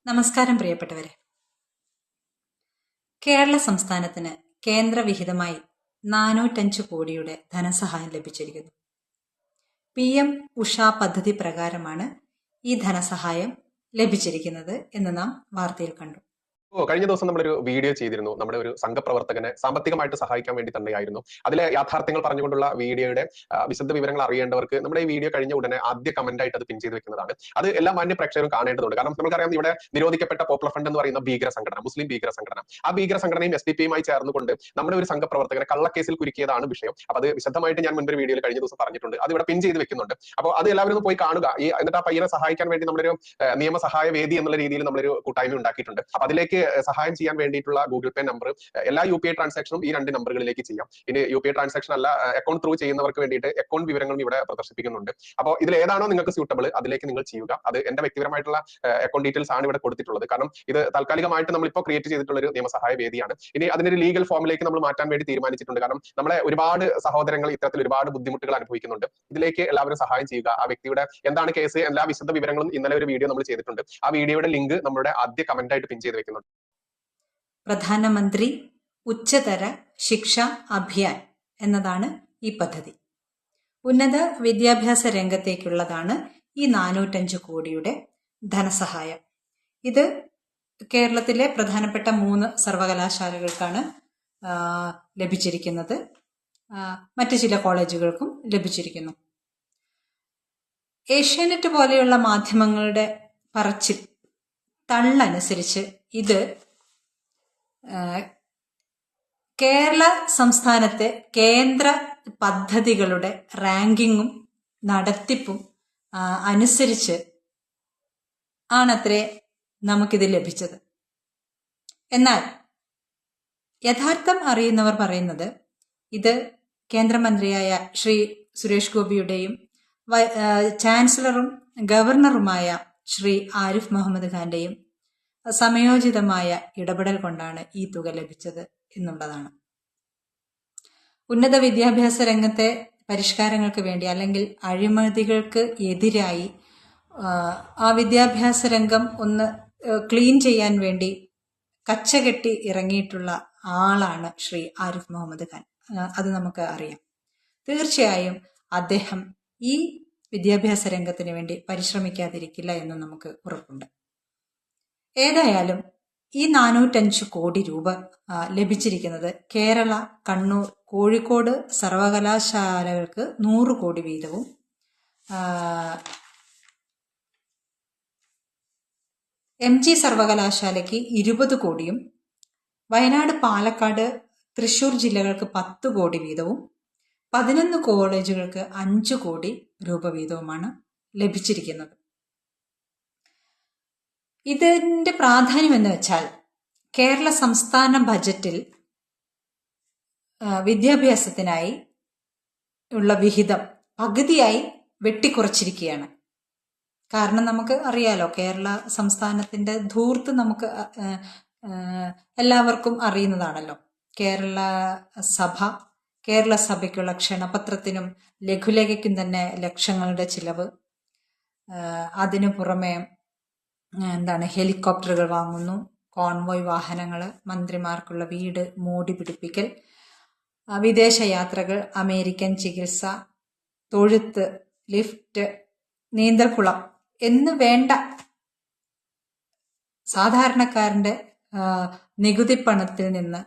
നമസ്കാരം പ്രിയപ്പെട്ടവരെ. കേരള സംസ്ഥാനത്തിന് കേന്ദ്രവിഹിതമായി 405 കോടിയുടെ ധനസഹായം ലഭിച്ചിരിക്കുന്നു. PM ഉഷ പദ്ധതി പ്രകാരമാണ് ഈ ധനസഹായം ലഭിച്ചിരിക്കുന്നത് എന്ന് നാം വാർത്തയിൽ കണ്ടു. കഴിഞ്ഞ ദിവസം നമ്മളൊരു വീഡിയോ ചെയ്തിരുന്നു. നമ്മുടെ ഒരു സംഘപ്രവർത്തകനെ സാമ്പത്തികമായിട്ട് സഹായിക്കാൻ വേണ്ടി തന്നെയായിരുന്നു. അതിലെ യാഥാർത്ഥ്യങ്ങൾ പറഞ്ഞുകൊണ്ടുള്ള വീഡിയോയുടെ വിശദ വിവരങ്ങൾ അറിയേണ്ടവർക്ക് നമ്മുടെ ഈ വീഡിയോ കഴിഞ്ഞ ഉടനെ ആദ്യ കമന്റ് ആയിട്ട് അത് പിൻ ചെയ്ത് വെക്കുന്നതാണ്. അത് എല്ലാ മാന്യ പ്രേക്ഷകരും കാണേണ്ടതുണ്ട്. കാരണം നമുക്കറിയാം, ഇവിടെ നിരോധിക്കപ്പെട്ട പോപ്പുലർ ഫണ്ട് എന്ന് പറയുന്ന ഭീകര സംഘടന, മുസ്ലിം ഭീകര സംഘടന, ആ ഭീകര സംഘടനയും SDP ചേർന്നുകൊണ്ട് നമ്മുടെ ഒരു സംഘപ്രവർത്തകനെ കള്ളക്കേസിൽ കുരുക്കിയതാണ് വിഷയം. അപ്പൊ അത് വിശദമായിട്ട് ഞാൻ മുൻപൊരു വീഡിയോയിൽ കഴിഞ്ഞ ദിവസം പറഞ്ഞിട്ടുണ്ട്. അത് ഇവിടെ പിൻ ചെയ്ത് വെക്കുന്നുണ്ട്. അപ്പോൾ അത് എല്ലാവരും ഒന്ന് പോയി കാണുക. എന്നിട്ട് ആ പയ്യനെ സഹായിക്കാൻ വേണ്ടി നമ്മളൊരു നിയമസഹായ വേദി എന്നുള്ള രീതിയിൽ നമ്മളൊരു കൂട്ടായ്മ ഉണ്ടാക്കിയിട്ടുണ്ട്. അപ്പൊ അതിലേക്ക് സഹായം ചെയ്യാൻ വേണ്ടിയിട്ടുള്ള ഗൂഗിൾ പേ നമ്പർ, എല്ലാ UPI ട്രാൻസാക്ഷനും ഈ 2 നമ്പറുകളിലേക്ക് ചെയ്യാം. ഇനി UPI ട്രാൻസാക്ഷൻ അല്ല, അക്കൗണ്ട് ത്രൂ ചെയ്യുന്നവർക്ക് വേണ്ടിയിട്ട് അക്കൗണ്ട് വിവരങ്ങളും ഇവിടെ പ്രദർശിപ്പിക്കുന്നുണ്ട്. അപ്പോൾ ഇതിൽ ഏതാണോ നിങ്ങൾക്ക് സ്യൂട്ടബിൾ അതിലേക്ക് നിങ്ങൾ ചെയ്യുക. അത് എന്റെ വ്യക്തിപരമായിട്ടുള്ള അക്കൗണ്ട് ഡീറ്റെയിൽസ് ആണ് ഇവിടെ കൊടുത്തിട്ടുള്ളത്. കാരണം ഇത് താൽക്കാലികമായിട്ട് നമ്മളിപ്പോൾ ക്രിയേറ്റ് ചെയ്തിട്ടുള്ള ഒരു നിയമസഹായ വേദിയാണ്. ഇനി അതിനൊരു ലീഗൽ ഫോമിലേക്ക് നമ്മൾ മാറ്റാൻ വേണ്ടി തീരുമാനിച്ചിട്ടുണ്ട്. കാരണം നമ്മളെ ഒരുപാട് സഹോദരങ്ങൾ ഇത്തരത്തിൽ ഒരുപാട് ബുദ്ധിമുട്ടുകൾ അനുഭവിക്കുന്നുണ്ട്. ഇതിലേക്ക് എല്ലാവരും സഹായം ചെയ്യുക. ആ വ്യക്തിയുടെ എന്താണ് കേസ്, എല്ലാ വിശദ വിവരങ്ങളും ഇന്നലെ ഒരു വീഡിയോ നമ്മൾ ചെയ്തിട്ടുണ്ട്. ആ വീഡിയോയുടെ ലിങ്ക് നമ്മുടെ ആദ്യ കമന്റ് ആയിട്ട് പിൻ ചെയ്ത് വെക്കുന്നുണ്ട്. പ്രധാനമന്ത്രി ഉച്ചതര ശിക്ഷ അഭിയാൻ എന്നതാണ് ഈ പദ്ധതി. ഉന്നത വിദ്യാഭ്യാസ രംഗത്തേക്കുള്ളതാണ് ഈ 405 കോടിയുടെ ധനസഹായം. ഇത് കേരളത്തിലെ പ്രധാനപ്പെട്ട 3 സർവകലാശാലകൾക്കാണ് ലഭിച്ചിരിക്കുന്നത്. മറ്റു ചില കോളേജുകൾക്കും ലഭിച്ചിരിക്കുന്നു. ഏഷ്യാനെറ്റ് പോലെയുള്ള മാധ്യമങ്ങളുടെ പറച്ചിൽ തള്ളനുസരിച്ച് ഇത് കേരള സംസ്ഥാനത്തെ കേന്ദ്ര പദ്ധതികളുടെ റാങ്കിങ്ങും നടത്തിപ്പും അനുസരിച്ച് ആണത്രേ നമുക്കിത് ലഭിച്ചത്. എന്നാൽ യഥാർത്ഥം അറിയുന്നവർ പറയുന്നത് ഇത് കേന്ദ്രമന്ത്രിയായ ശ്രീ സുരേഷ് ഗോപിയുടെയും ചാൻസലറും ഗവർണറുമായ ശ്രീ ആരിഫ് മുഹമ്മദ് ഖാന്റെയും സമയോചിതമായ ഇടപെടൽ കൊണ്ടാണ് ഈ തുക ലഭിച്ചത് എന്നുള്ളതാണ്. ഉന്നത വിദ്യാഭ്യാസ രംഗത്തെ പരിഷ്കാരങ്ങൾക്ക് വേണ്ടി അല്ലെങ്കിൽ അഴിമതികൾക്ക് എതിരായി ആ വിദ്യാഭ്യാസ രംഗം ഒന്ന് ക്ലീൻ ചെയ്യാൻ വേണ്ടി കച്ചകെട്ടി ഇറങ്ങിയിട്ടുള്ള ആളാണ് ശ്രീ ആരിഫ് മുഹമ്മദ് ഖാൻ. അത് നമുക്ക് അറിയാം. തീർച്ചയായും അദ്ദേഹം ഈ വിദ്യാഭ്യാസ രംഗത്തിന് വേണ്ടി പരിശ്രമിക്കാതിരിക്കില്ല എന്ന് നമുക്ക് ഉറപ്പുണ്ട്. ഏതായാലും ഈ 405 കോടി രൂപ ലഭിച്ചിരിക്കുന്നത് കേരള, കണ്ണൂർ, കോഴിക്കോട് സർവകലാശാലകൾക്ക് 100 കോടി വീതവും, MG സർവകലാശാലയ്ക്ക് 20 കോടിയും, വയനാട്, പാലക്കാട്, തൃശൂർ ജില്ലകൾക്ക് 10 കോടി വീതവും, 11 കോളേജുകൾക്ക് 5 കോടി രൂപ വീതവുമാണ് ലഭിച്ചിരിക്കുന്നത്. ഇതിന്റെ പ്രാധാന്യം എന്ന് വെച്ചാൽ കേരള സംസ്ഥാന ബജറ്റിൽ വിദ്യാഭ്യാസത്തിനായി ഉള്ള വിഹിതം പകുതിയായി വെട്ടിക്കുറച്ചിരിക്കുകയാണ്. കാരണം നമുക്ക് അറിയാലോ, കേരള സംസ്ഥാനത്തിന്റെ ധൂർത്ത് നമുക്ക് എല്ലാവർക്കും അറിയുന്നതാണല്ലോ. കേരള സഭയ്ക്കുള്ള ക്ഷണപത്രത്തിനും ലഘുലേഖയ്ക്കും തന്നെ ലക്ഷങ്ങളുടെ ചിലവ്. അതിനു പുറമെ ഹെലികോപ്റ്ററുകൾ വാങ്ങുന്നു, കോൺവോയ് വാഹനങ്ങൾ, മന്ത്രിമാർക്കുള്ള വീട് മോടി പിടിപ്പിക്കൽ, വിദേശ യാത്രകൾ, അമേരിക്കൻ ചികിത്സ, തൊഴുത്ത്, ലിഫ്റ്റ്, നീന്തൽക്കുളം എന്ന് വേണ്ട സാധാരണക്കാരന്റെ നികുതി പണത്തിൽ നിന്ന്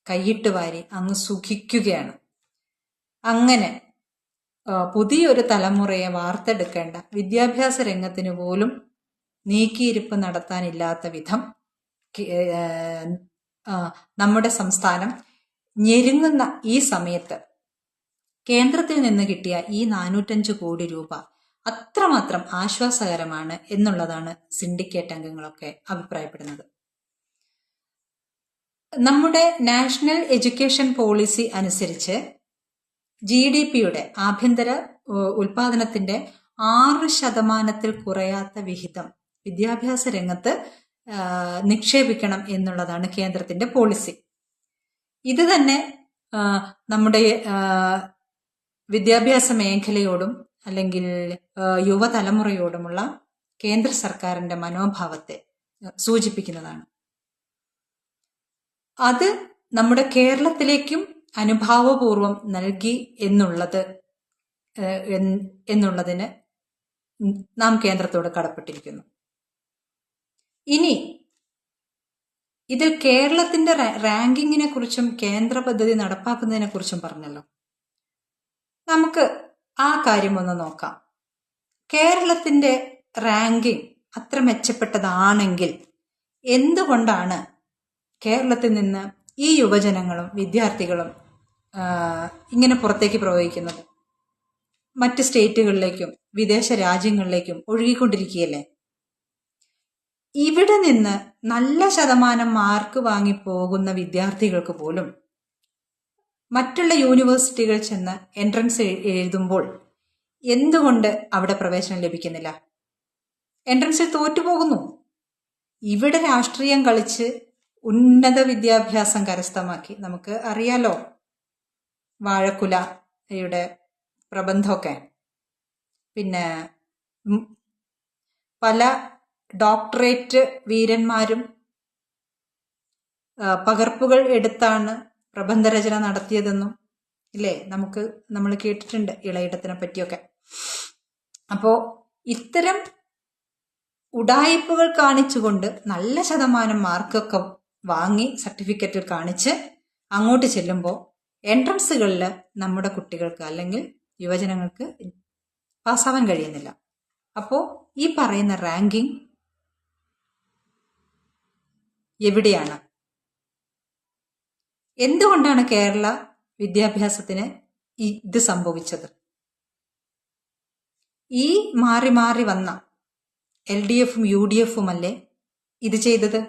കൈയിട്ട് വാരി അങ്ങ് സുഖിക്കുകയാണ്. അങ്ങനെ പുതിയൊരു തലമുറയെ വാർത്തെടുക്കേണ്ട വിദ്യാഭ്യാസ രംഗത്തിന് പോലും നീക്കിയിരിപ്പ് നടത്താനില്ലാത്ത വിധം നമ്മുടെ സംസ്ഥാനം ഞെരുങ്ങുന്ന ഈ സമയത്ത് കേന്ദ്രത്തിൽ നിന്ന് കിട്ടിയ ഈ 405 കോടി രൂപ അത്രമാത്രം ആശ്വാസകരമാണ് എന്നുള്ളതാണ് സിൻഡിക്കേറ്റ് അംഗങ്ങളൊക്കെ അഭിപ്രായപ്പെടുന്നത്. നമ്മുടെ നാഷണൽ എഡ്യൂക്കേഷൻ പോളിസി അനുസരിച്ച് GDPയുടെ ആഭ്യന്തര ഉൽപാദനത്തിന്റെ 6% കുറയാത്ത വിഹിതം വിദ്യാഭ്യാസ രംഗത്ത് നിക്ഷേപിക്കണം എന്നുള്ളതാണ് കേന്ദ്രത്തിന്റെ പോളിസി. ഇത് തന്നെ നമ്മുടെ വിദ്യാഭ്യാസ മേഖലയോടും അല്ലെങ്കിൽ യുവതലമുറയോടുമുള്ള കേന്ദ്ര സർക്കാരിന്റെ മനോഭാവത്തെ സൂചിപ്പിക്കുന്നതാണ്. അത് നമ്മുടെ കേരളത്തിലേക്കും അനുഭാവപൂർവം നൽകി എന്നുള്ളതിന് നാം കേന്ദ്രത്തോട് കടപ്പെട്ടിരിക്കുന്നു. ഇനി ഇതിൽ കേരളത്തിന്റെ റാങ്കിങ്ങിനെ കുറിച്ചും കേന്ദ്ര പദ്ധതി നടപ്പാക്കുന്നതിനെ കുറിച്ചും പറഞ്ഞല്ലോ. നമുക്ക് ആ കാര്യം ഒന്ന് നോക്കാം. കേരളത്തിന്റെ റാങ്കിങ് അത്ര മെച്ചപ്പെട്ടതാണെങ്കിൽ എന്തുകൊണ്ടാണ് കേരളത്തിൽ നിന്ന് ഈ യുവജനങ്ങളും വിദ്യാർത്ഥികളും ഇങ്ങനെ പുറത്തേക്ക് പ്രവഹിക്കുന്നത്? മറ്റ് സ്റ്റേറ്റുകളിലേക്കും വിദേശ രാജ്യങ്ങളിലേക്കും ഒഴുകിക്കൊണ്ടിരിക്കുകയല്ലേ? ഇവിടെ നിന്ന് നല്ല ശതമാനം മാർക്ക് വാങ്ങി പോകുന്ന വിദ്യാർത്ഥികൾക്ക് പോലും മറ്റുള്ള യൂണിവേഴ്സിറ്റികൾ ചെന്ന് എൻട്രൻസ് എഴുതുമ്പോൾ എന്തുകൊണ്ട് അവിടെ പ്രവേശനം ലഭിക്കുന്നില്ല? എൻട്രൻസിൽ തോറ്റുപോകുന്നു. ഇവിടെ രാഷ്ട്രീയം കളിച്ച് ഉന്നത വിദ്യാഭ്യാസം കരസ്ഥമാക്കി, നമുക്ക് അറിയാലോ വാഴക്കുലയുടെ പ്രബന്ധമൊക്കെ, പിന്നെ പല ഡോക്ടറേറ്റ് വീരന്മാരും പകർപ്പുകൾ എടുത്താണ് പ്രബന്ധരചന നടത്തിയതെന്നും ഇല്ലേ നമ്മൾ കേട്ടിട്ടുണ്ട്, ഇളയിടത്തിനെ പറ്റിയൊക്കെ. അപ്പോ ഇത്തരം ഉഡായിപ്പുകൾ കാണിച്ചുകൊണ്ട് നല്ല ശതമാനം മാർക്കൊക്കെ വാങ്ങി സർട്ടിഫിക്കറ്റിൽ കാണിച്ച് അങ്ങോട്ട് ചെല്ലുമ്പോൾ എൻട്രൻസുകളിൽ നമ്മുടെ കുട്ടികൾക്ക് അല്ലെങ്കിൽ യുവജനങ്ങൾക്ക് പാസ്സാവാൻ കഴിയുന്നില്ല. അപ്പോൾ ഈ പറയുന്ന റാങ്കിങ് എവിടെയാണ്? എന്തുകൊണ്ടാണ് കേരള വിദ്യാഭ്യാസത്തിന് ഇത് സംഭവിച്ചത്? ഈ മാറി മാറി വന്ന LDFും UDFും അല്ലേ ഇത് ചെയ്തത്?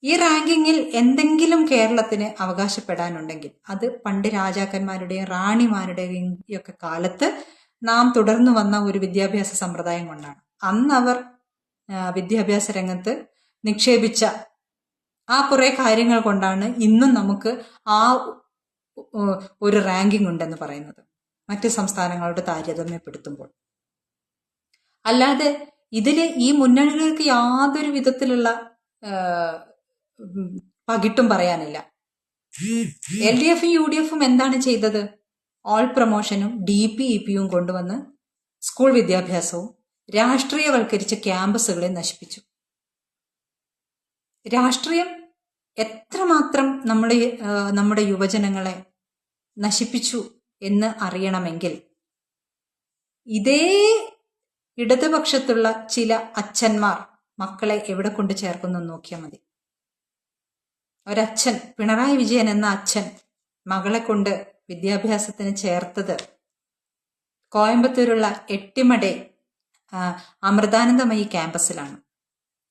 ഈ റാങ്കിങ്ങിൽ എന്തെങ്കിലും കേരളത്തിന് അവകാശപ്പെടാനുണ്ടെങ്കിൽ അത് പണ്ട് രാജാക്കന്മാരുടെയും റാണിമാരുടെയും ഒക്കെ കാലത്ത് നാം തുടർന്നു വന്ന ഒരു വിദ്യാഭ്യാസ സമ്പ്രദായം കൊണ്ടാണ്. അന്ന് അവർ വിദ്യാഭ്യാസ രംഗത്ത് നിക്ഷേപിച്ച ആ കുറെ കാര്യങ്ങൾ കൊണ്ടാണ് ഇന്നും നമുക്ക് ആ ഒരു റാങ്കിങ് ഉണ്ടെന്ന് പറയുന്നത്, മറ്റ് സംസ്ഥാനങ്ങളോട് താരതമ്യപ്പെടുത്തുമ്പോൾ. അല്ലാതെ ഇതില് ഈ മുന്നണികൾക്ക് യാതൊരു വിധത്തിലുള്ള പകിട്ടും പറയാനില്ല. LDFും UDFും എന്താണ് ചെയ്തത്? ഓൾ പ്രൊമോഷനും DPEPയും കൊണ്ടുവന്ന് സ്കൂൾ വിദ്യാഭ്യാസവും രാഷ്ട്രീയവൽക്കരിച്ച ക്യാമ്പസുകളെ നശിപ്പിച്ചു. രാഷ്ട്രീയം എത്രമാത്രം നമ്മുടെ യുവജനങ്ങളെ നശിപ്പിച്ചു എന്ന് അറിയണമെങ്കിൽ ഇതേ ഇടതുപക്ഷത്തുള്ള ചില അച്ഛന്മാർ മക്കളെ എവിടെ കൊണ്ട് ചേർക്കുന്നു നോക്കിയാൽ മതി. ഒരച്ഛൻ, പിണറായി വിജയൻ എന്ന അച്ഛൻ മകളെ കൊണ്ട് വിദ്യാഭ്യാസത്തിന് ചേർത്തത് കോയമ്പത്തൂരുള്ള എട്ടിമടെ അമൃതാനന്ദമയി ക്യാമ്പസിലാണ്.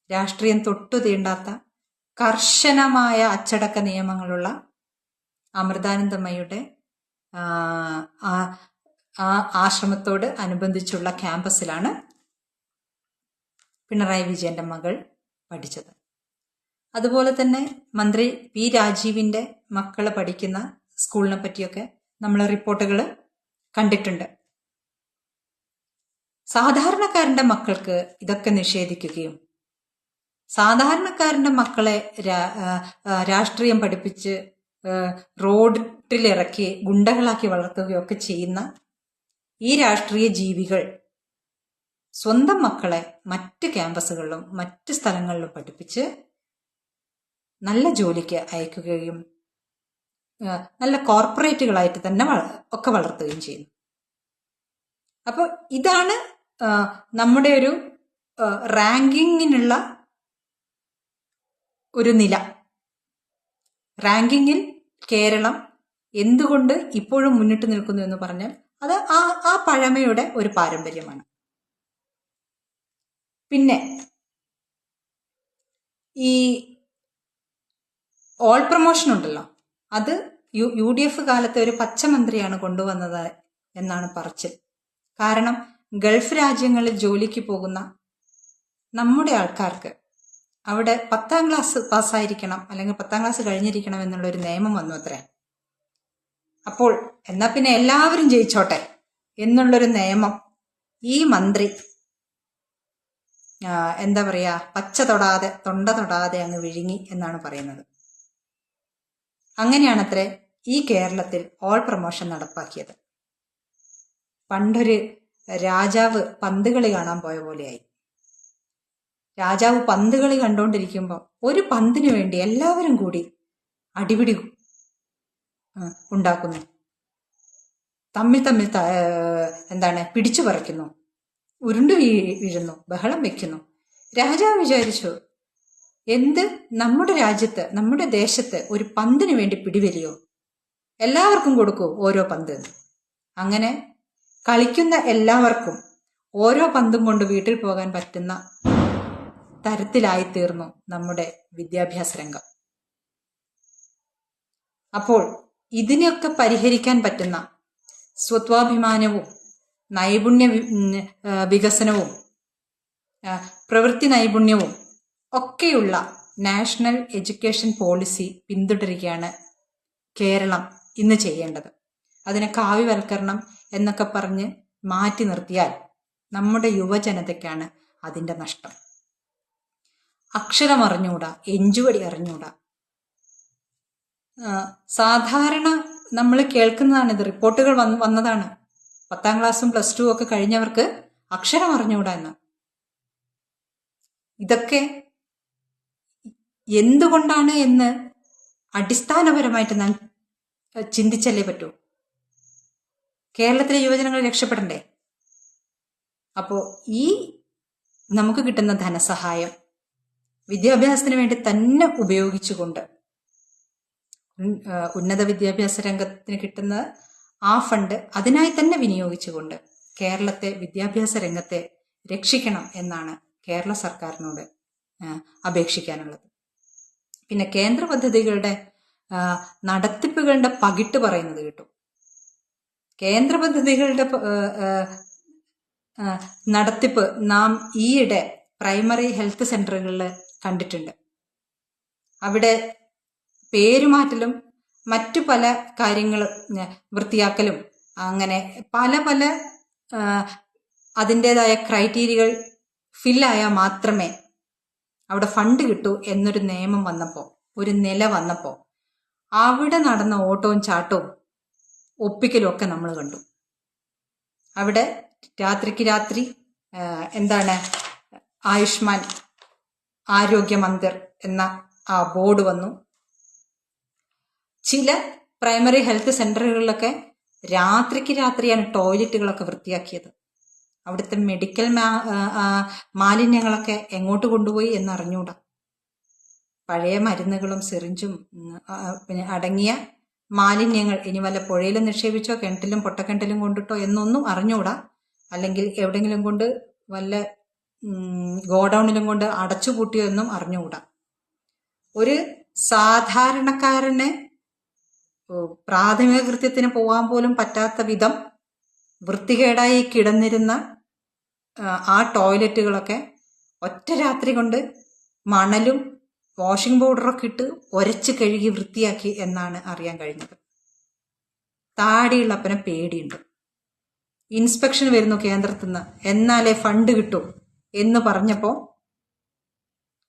രാഷ്ട്രീയം തൊട്ടു തീണ്ടാത്ത കർശനമായ അച്ചടക്ക നിയമങ്ങളുള്ള അമൃതാനന്ദമയുടെ ആശ്രമത്തോട് അനുബന്ധിച്ചുള്ള ക്യാമ്പസിലാണ് പിണറായി വിജയന്റെ മകൾ പഠിച്ചത്. അതുപോലെ തന്നെ മന്ത്രി പി രാജീവിന്റെ മക്കള് പഠിക്കുന്ന സ്കൂളിനെ പറ്റിയൊക്കെ നമ്മൾ റിപ്പോർട്ടുകൾ കണ്ടിട്ടുണ്ട്. സാധാരണക്കാരന്റെ മക്കൾക്ക് ഇതൊക്കെ നിഷേധിക്കുകയും സാധാരണക്കാരന്റെ മക്കളെ രാഷ്ട്രീയം പഠിപ്പിച്ച് റോഡിലിറക്കി ഗുണ്ടകളാക്കി വളർത്തുകയൊക്കെ ചെയ്യുന്ന ഈ രാഷ്ട്രീയ ജീവികൾ സ്വന്തം മക്കളെ മറ്റ് ക്യാമ്പസുകളിലും മറ്റ് സ്ഥലങ്ങളിലും പഠിപ്പിച്ച് നല്ല ജോലിക്ക് അയക്കുകയും നല്ല കോർപ്പറേറ്റുകളായിട്ട് തന്നെ ഒക്കെ വളർത്തുകയും ചെയ്യുന്നു. അപ്പോൾ ഇതാണ് നമ്മുടെ ഒരു റാങ്കിങ്ങിനുള്ള ഒരു നില. റാങ്കിങ്ങിൽ കേരളം എന്തുകൊണ്ട് ഇപ്പോഴും മുന്നിട്ട് നിൽക്കുന്നു എന്ന് പറഞ്ഞാൽ അത് ആ പഴമയുടെ ഒരു പാരമ്പര്യമാണ്. പിന്നെ ഈ ഓൾ പ്രൊമോഷൻ ഉണ്ടല്ലോ, അത് UDF കാലത്തെ ഒരു പച്ചമന്ത്രിയാണ് കൊണ്ടുവന്നത് എന്നാണ് പറച്ചിൽ. കാരണം ഗൾഫ് രാജ്യങ്ങളിൽ ജോലിക്ക് പോകുന്ന നമ്മുടെ ആൾക്കാർക്ക് അവിടെ 10ാം ക്ലാസ് പാസ്സായിരിക്കണം അല്ലെങ്കിൽ 10ാം ക്ലാസ് കഴിഞ്ഞിരിക്കണം എന്നുള്ളൊരു നിയമം വന്നു അത്രേ. അപ്പോൾ എന്നാ പിന്നെ എല്ലാവരും ജയിച്ചോട്ടെ എന്നുള്ളൊരു നിയമം ഈ മന്ത്രി എന്താ പറയാ, പച്ച തൊടാതെ തൊണ്ട തൊടാതെ അങ്ങ് വിഴുങ്ങി എന്നാണ് പറയുന്നത്. അങ്ങനെയാണത്രേ ഈ കേരളത്തിൽ ഓൾ പ്രൊമോഷൻ നടപ്പാക്കിയത്. പണ്ടൊരു രാജാവ് പന്ത് കളി കാണാൻ പോയ പോലെയായി. രാജാവ് പന്ത് കളി കണ്ടുകൊണ്ടിരിക്കുമ്പോൾ ഒരു പന്തിനു വേണ്ടി എല്ലാവരും കൂടി അടിപിടി ഉണ്ടാക്കുന്നു, തമ്മിൽ തമ്മിൽ പിടിച്ചു പറിക്കുന്നു, ഉരുണ്ടു വീഴുന്നു, ബഹളം വെക്കുന്നു. രാജാവ് വിചാരിച്ചു, എന്ത് നമ്മുടെ രാജ്യത്ത് നമ്മുടെ ദേശത്ത് ഒരു പന്തിനു വേണ്ടി പിടിവലിയോ, എല്ലാവർക്കും കൊടുക്കൂ ഓരോ പന്ത്. അങ്ങനെ കളിക്കുന്ന എല്ലാവർക്കും ഓരോ പന്തും കൊണ്ട് വീട്ടിൽ പോകാൻ പറ്റുന്ന തരത്തിലായിത്തീർന്നു നമ്മുടെ വിദ്യാഭ്യാസ രംഗം. അപ്പോൾ ഇതിനെയൊക്കെ പരിഹരിക്കാൻ പറ്റുന്ന സ്വത്വാഭിമാനവും നൈപുണ്യ വികസനവും പ്രവൃത്തി നൈപുണ്യവും ഒക്കെയുള്ള നാഷണൽ എഡ്യൂക്കേഷൻ പോളിസി പിന്തുടരുകയാണ് കേരളം ഇന്ന് ചെയ്യേണ്ടത്. അതിനെ കാവ്യവൽക്കരണം എന്നൊക്കെ പറഞ്ഞ് മാറ്റി നിർത്തിയാൽ നമ്മുടെ യുവജനതയ്ക്കാണ് അതിൻ്റെ നഷ്ടം. അക്ഷരം അറിഞ്ഞൂടാ, എഞ്ചുവടി അറിഞ്ഞൂടാ. സാധാരണ നമ്മൾ കേൾക്കുന്നതാണിത്, റിപ്പോർട്ടുകൾ വന്നതാണ്. 10ാം ക്ലാസ്സും +2 ഒക്കെ കഴിഞ്ഞവർക്ക് അക്ഷരം അറിഞ്ഞൂടാ എന്ന്. ഇതൊക്കെ എന്തുകൊണ്ടാണ് എന്ന് അടിസ്ഥാനപരമായിട്ട് നാം ചിന്തിച്ചല്ലേ പറ്റൂ. കേരളത്തിലെ യുവജനങ്ങൾ രക്ഷപ്പെടണ്ടേ? അപ്പോൾ ഈ നമുക്ക് കിട്ടുന്ന ധനസഹായം വിദ്യാഭ്യാസത്തിന് വേണ്ടി തന്നെ ഉപയോഗിച്ചുകൊണ്ട്, ഉന്നത വിദ്യാഭ്യാസ രംഗത്തിന് കിട്ടുന്ന ആ ഫണ്ട് അതിനായി തന്നെ വിനിയോഗിച്ചുകൊണ്ട് കേരളത്തെ വിദ്യാഭ്യാസ രംഗത്തെ രക്ഷിക്കണം എന്നാണ് കേരള സർക്കാരിനോട് അപേക്ഷിക്കാനുള്ളത്. പിന്നെ കേന്ദ്ര പദ്ധതികളുടെ നടത്തിപ്പുകളുടെ പകിട്ട് പറയുന്നത് കേട്ടു. കേന്ദ്ര പദ്ധതികളുടെ നടത്തിപ്പ് നാം ഈയിടെ പ്രൈമറി ഹെൽത്ത് സെന്ററുകളിൽ കണ്ടിട്ടുണ്ട്. അവിടെ പേരുമാറ്റലും മറ്റു പല കാര്യങ്ങളും വൃത്തിയാക്കലും അങ്ങനെ പല പല അതിൻ്റെതായ ക്രൈറ്റീരിയകൾ ഫില്ലായാൽ മാത്രമേ അവിടെ ഫണ്ട് കിട്ടൂ എന്നൊരു നിയമം വന്നപ്പോൾ, ഒരു നില വന്നപ്പോൾ അവിടെ നടന്ന ഓട്ടവും ചാട്ടവും ഒപ്പിക്കലും ഒക്കെ നമ്മൾ കണ്ടു. അവിടെ രാത്രിക്ക് രാത്രി ആയുഷ്മാൻ ആരോഗ്യ മന്ദിർ എന്ന ആ ബോർഡ് വന്നു. ചില പ്രൈമറി ഹെൽത്ത് സെന്ററുകളിലൊക്കെ രാത്രിക്ക് രാത്രിയാണ് ടോയ്ലറ്റുകളൊക്കെ വൃത്തിയാക്കിയത്. അവിടുത്തെ മെഡിക്കൽ മാലിന്യങ്ങളൊക്കെ എങ്ങോട്ട് കൊണ്ടുപോയി എന്നറിഞ്ഞൂടാ. പഴയ മരുന്നുകളും സിറിഞ്ചും പിന്നെ അടങ്ങിയ മാലിന്യങ്ങൾ ഇനി വല്ല പുഴയിലും നിക്ഷേപിച്ചോ കിണറ്റിലും പൊട്ടക്കിണറ്റിലും കൊണ്ടിട്ടോ എന്നൊന്നും അറിഞ്ഞൂടാ. അല്ലെങ്കിൽ എവിടെങ്കിലും കൊണ്ട് വല്ല ഗോഡൌണിലും കൊണ്ട് അടച്ചുപൂട്ടിയോ എന്നും അറിഞ്ഞുകൂടാ. ഒരു സാധാരണക്കാരന് പ്രാഥമിക കൃത്യത്തിന് പോകാൻ പോലും പറ്റാത്ത വിധം വൃത്തികേടായി കിടന്നിരുന്ന ആ ടോയ്ലറ്റുകളൊക്കെ ഒറ്റ രാത്രി കൊണ്ട് മണലും വാഷിംഗ് പൗഡറൊക്കെ ഇട്ട് ഉരച്ച് കഴുകി വൃത്തിയാക്കി എന്നാണ് അറിയാൻ കഴിഞ്ഞത്. താടിയുള്ളപ്പനെ പേടിയുണ്ട്. ഇൻസ്പെക്ഷൻ വരുന്നു കേന്ദ്രത്തിൽ നിന്ന്, എന്നാലേ ഫണ്ട് കിട്ടൂ എന്ന് പറഞ്ഞപ്പോൾ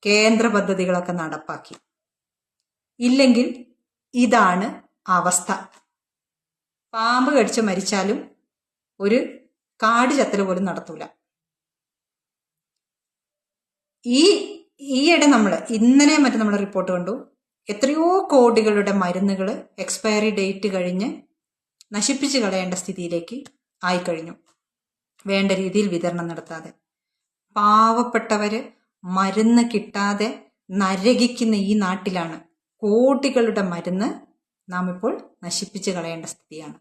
കേന്ദ്ര പദ്ധതികളൊക്കെ നടപ്പാക്കി. ഇല്ലെങ്കിൽ ഇതാണ് അവസ്ഥ. പാമ്പ് കടിച്ച് മരിച്ചാലും ഒരു കാട് ചത്തൽ പോലും നടത്തൂല. ഈയിടെ ഇന്നലെ മറ്റും നമ്മൾ റിപ്പോർട്ട് കണ്ടു, എത്രയോ കോടികളുടെ മരുന്നുകൾ എക്സ്പയറി ഡേറ്റ് കഴിഞ്ഞ് നശിപ്പിച്ച് കളയേണ്ട സ്ഥിതിയിലേക്ക് ആയിക്കഴിഞ്ഞു. വേണ്ട രീതിയിൽ വിതരണം നടത്താതെ പാവപ്പെട്ടവര് മരുന്ന് കിട്ടാതെ നരകിക്കുന്ന ഈ നാട്ടിലാണ് കോടികളുടെ മരുന്ന് നാം ഇപ്പോൾ നശിപ്പിച്ച് കളയേണ്ട സ്ഥിതിയാണ്.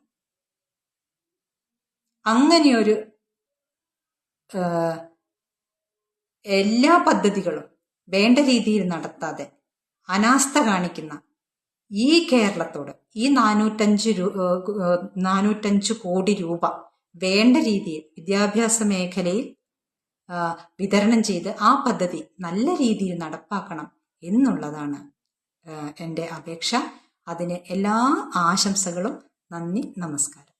അങ്ങനെയൊരു എല്ലാ പദ്ധതികളും വേണ്ട രീതിയിൽ നടത്താതെ അനാസ്ഥ കാണിക്കുന്ന ഈ കേരളത്തോട് ഈ 405 കോടി രൂപ വേണ്ട രീതിയിൽ വിദ്യാഭ്യാസ മേഖലയിൽ വിതരണം ചെയ്ത് ആ പദ്ധതി നല്ല രീതിയിൽ നടപ്പാക്കണം എന്നുള്ളതാണ് എൻ്റെ അപേക്ഷ. അതിന് എല്ലാ ആശംസകളും. നന്ദി, നമസ്കാരം.